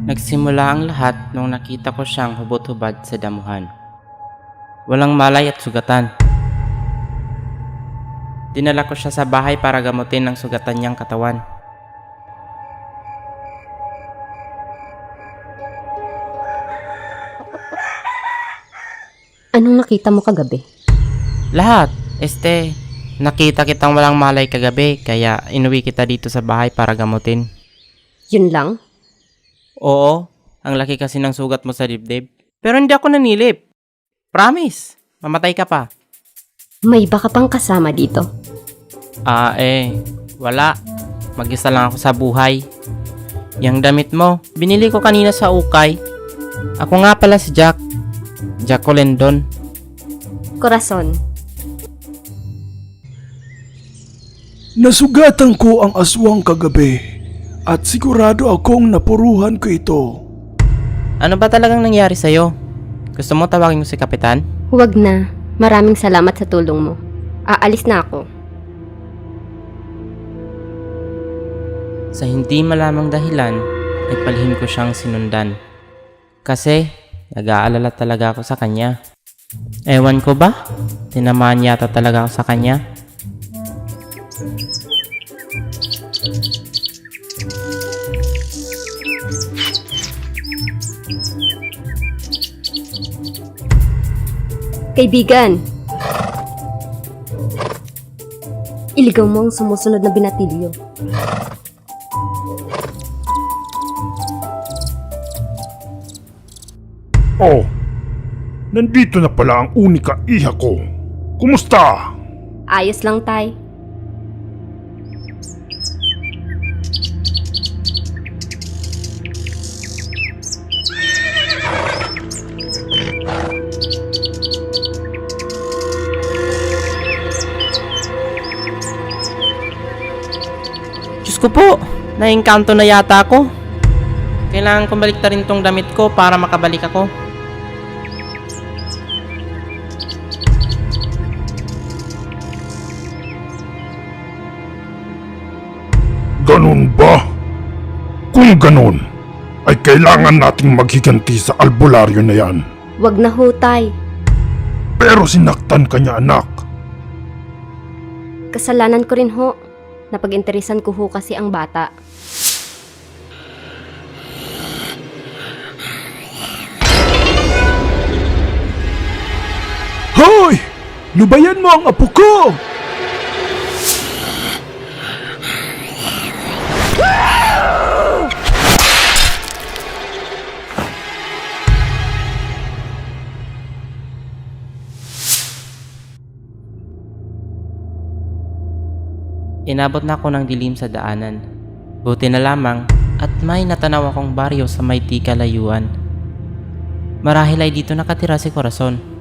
Nagsimula ang lahat nung nakita ko siyang hubot-hubad sa damuhan. Walang malay at sugatan. Dinala ko siya sa bahay para gamutin ang sugatan niyang katawan. Anong nakita mo kagabi? Lahat. Nakita kitang walang malay kagabi kaya inuwi kita dito sa bahay para gamutin. Yun lang? Oo, ang laki kasi ng sugat mo sa dibdib. Pero hindi ako nanilip. Promise, mamatay ka pa. May iba ka pang kasama dito. Wala. Mag-isa lang ako sa buhay. Yang damit mo, binili ko kanina sa ukay. Ako nga pala si Jack. Jack Colendon. Corazon, Nasugatan ko ang aswang kagabi at sigurado akong napuruhan ko ito. Ano ba talagang nangyari sa'yo? Gusto mo tawagin mo si Kapitan? huwag na. Maraming salamat sa tulong mo. Aalis na ako. Sa hindi malamang dahilan, ay palihim ko siyang sinundan. Kasi, nag-aalala talaga ako sa kanya. Ewan ko ba? Tinamaan yata talaga ako sa kanya. Kaibigan! Iligaw mo ang sumusunod na binatilyo. Oh, nandito na pala ang unika iha ko. Kumusta? Ayos lang, tay. Diyos ko po, na-engkanto na yata ako. Kailangan kong baliktarin tong damit ko para makabalik ako. Ganun ba? Kung ganun, ay kailangan nating maghiganti sa albularyo na yan. Wag na ho, tay. Pero sinaktan ka niya, anak. Kasalanan ko rin ho. Napag-interesan ko ho kasi ang bata. Hoy! Lubayan mo ang apo ko! Inabot na ako ng dilim sa daanan. Buti na lamang at may natanaw akong baryo sa may di kalayuan. Marahil ay dito nakatira si Corazon.